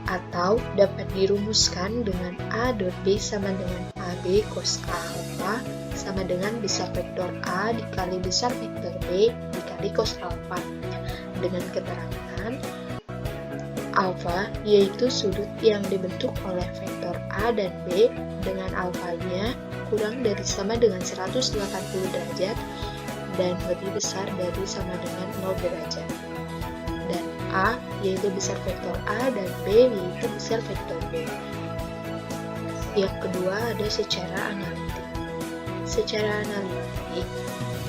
Atau dapat dirumuskan dengan A dot B sama dengan AB cos alpha sama dengan besar vektor A dikali besar vektor B dikali cos alpha. Dengan keterangan alfa yaitu sudut yang dibentuk oleh vektor A dan B dengan alfanya kurang dari sama dengan 180 derajat dan lebih besar dari sama dengan 0 derajat. Dan A yaitu besar vektor A dan B yaitu besar vektor B. Yang kedua ada secara analitik. Secara analitik,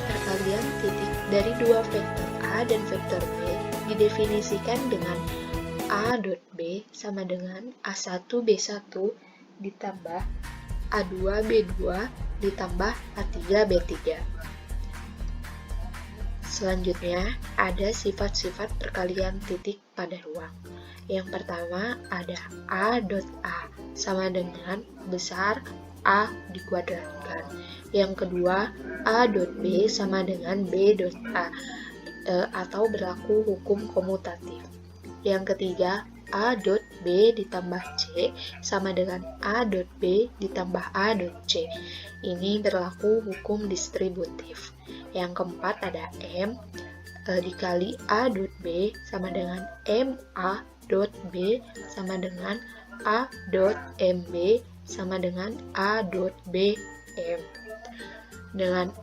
perkalian titik dari dua vektor A dan vektor B didefinisikan dengan A dot B sama dengan A1B1 ditambah A2B2 ditambah A3B3. Selanjutnya, ada sifat-sifat perkalian titik pada ruang. Yang pertama ada A dot A sama dengan besar A dikuadratkan. Yang kedua, A dot B sama dengan B dot A atau berlaku hukum komutatif. Yang ketiga, A dot B ditambah C sama dengan A dot B ditambah A dot C. Ini berlaku hukum distributif. Yang keempat ada M dikali A dot B sama dengan M A dot B sama dengan A dot MB sama dengan A dot B M. Dengan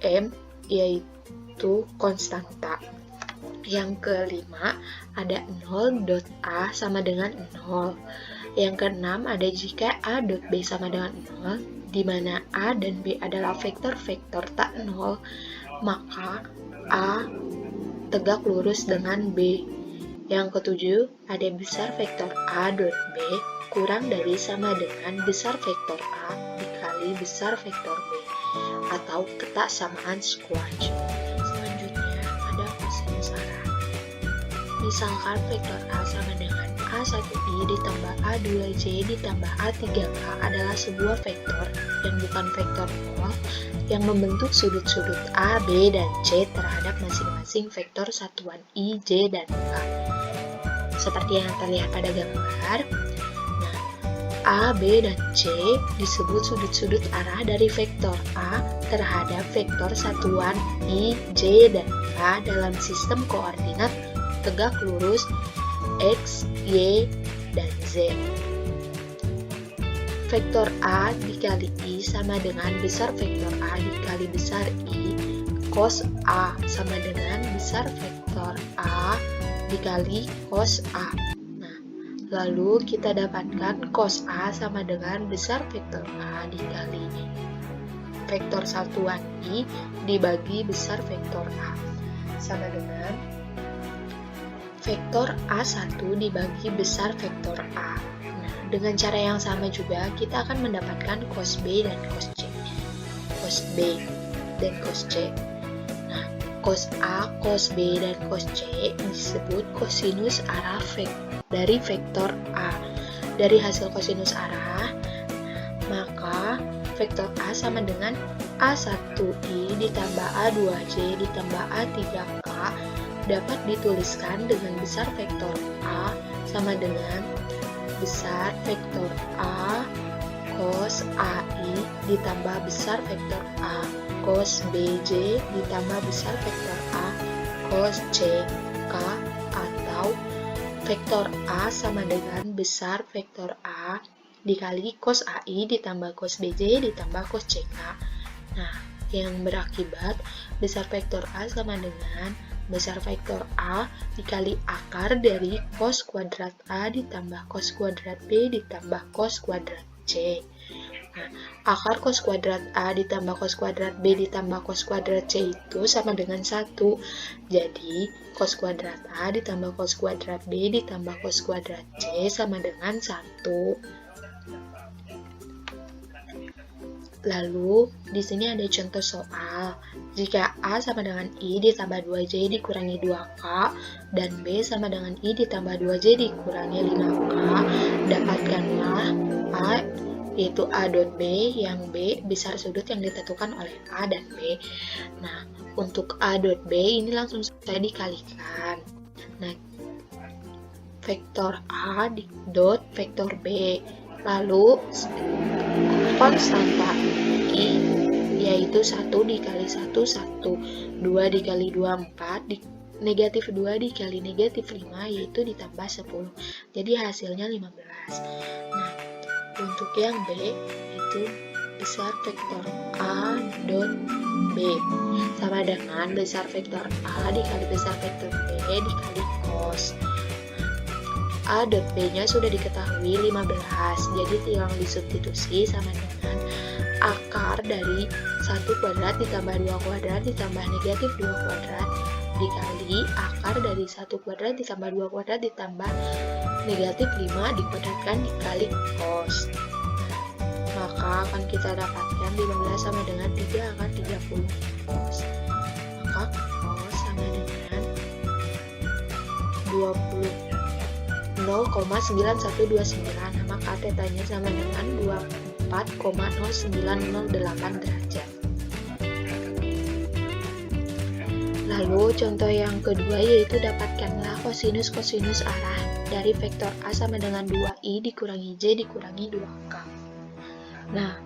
M yaitu konstanta. Yang kelima ada 0 dot A sama dengan 0. Yang keenam ada jika A dot B sama dengan 0, di mana A dan B adalah vektor-vektor tak 0, maka A tegak lurus dengan B. Yang ketujuh ada besar vektor A dot B kurang dari sama dengan besar vektor A dikali besar vektor B, atau ketaksamaan squash. Misalkan vektor A sama dengan A A1i ditambah A2j ditambah A3k adalah sebuah vektor yang bukan vektor nol yang membentuk sudut-sudut A, B, dan C terhadap masing-masing vektor satuan I, J, dan K. Seperti yang terlihat pada gambar, nah, A, B, dan C disebut sudut-sudut arah dari vektor A terhadap vektor satuan I, J, dan K dalam sistem koordinat tegak lurus X, Y, dan Z. Vektor A dikali I sama dengan besar vektor A dikali besar I cos A sama dengan besar vektor A dikali cos A. Nah, lalu kita dapatkan cos A sama dengan besar vektor A dikali vektor satuan I dibagi besar vektor A sama dengan vektor A1 dibagi besar vektor A. Nah, dengan cara yang sama juga kita akan mendapatkan cos B dan cos C. Cos B dan cos C. Nah, cos A, cos B, dan cos C disebut kosinus arah dari vektor A. Dari hasil kosinus arah, maka vektor A sama dengan A1i ditambah A2j ditambah A3k dapat dituliskan dengan besar vektor A sama dengan besar vektor A cos AI ditambah besar vektor A cos BJ ditambah besar vektor A cos CK, atau vektor A sama dengan besar vektor A dikali cos AI ditambah cos BJ ditambah cos CK. Nah, yang berakibat besar vektor A sama dengan besar vektor A dikali akar dari cos kuadrat A ditambah cos kuadrat B ditambah cos kuadrat C. Nah, akar cos kuadrat A ditambah cos kuadrat B ditambah cos kuadrat C itu sama dengan 1. Jadi, cos kuadrat A ditambah cos kuadrat B ditambah cos kuadrat C sama dengan 1. Lalu, di sini ada contoh soal. Jika A sama dengan I ditambah 2J dikurangi 2K, dan B sama dengan I ditambah 2J dikurangi 5K, dapatkanlah A, yaitu A dot B, yang B besar sudut yang ditentukan oleh A dan B. Nah, untuk A dot B ini langsung saya dikalikan. Nah, vektor A dot vektor B. Lalu, konstanta I yaitu 1 dikali 1, 1, 2 dikali 2, 4, negatif 2 dikali negatif 5 yaitu ditambah 10. Jadi hasilnya 15. Nah, untuk yang B itu besar vektor A dot B sama dengan besar vektor A dikali besar vektor B dikali cos. A dot B-nya sudah diketahui 15, jadi tinggal disubstitusi sama dengan akar dari 1 kuadrat ditambah 2 kuadrat ditambah negatif 2 kuadrat dikali akar dari 1 kuadrat ditambah 2 kuadrat ditambah negatif 5 dikuadratkan dikali cos. Maka akan kita dapatkan 15 sama dengan 3 akar 30 cos. Maka cos sama dengan 0,9129, maka tetanya sama dengan 24,0908 derajat. Lalu contoh yang kedua yaitu dapatkanlah kosinus arah dari vektor A sama dengan 2i dikurangi j dikurangi 2k. Nah,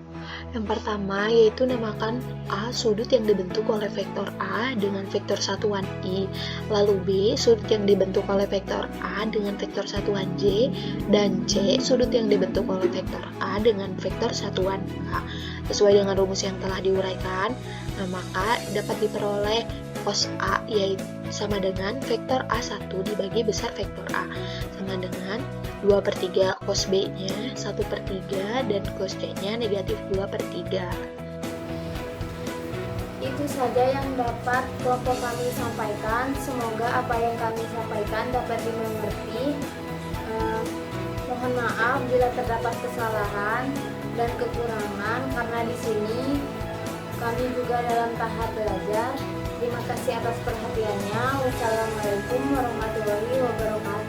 yang pertama yaitu namakan A sudut yang dibentuk oleh vektor A dengan vektor satuan I, lalu B sudut yang dibentuk oleh vektor A dengan vektor satuan J, dan C sudut yang dibentuk oleh vektor A dengan vektor satuan K. Sesuai dengan rumus yang telah diuraikan, maka dapat diperoleh cos A yaitu sama dengan vektor A1 dibagi besar vektor A sama dengan 2/3 cos B-nya 1/3 dan cos C-nya negatif 2/3. Itu saja yang dapat kelompok kami sampaikan. Semoga apa yang kami sampaikan dapat dimengerti. Mohon maaf bila terdapat kesalahan dan kekurangan karena di sini kami juga dalam tahap belajar. Terima kasih atas perhatiannya. Wassalamualaikum warahmatullahi wabarakatuh.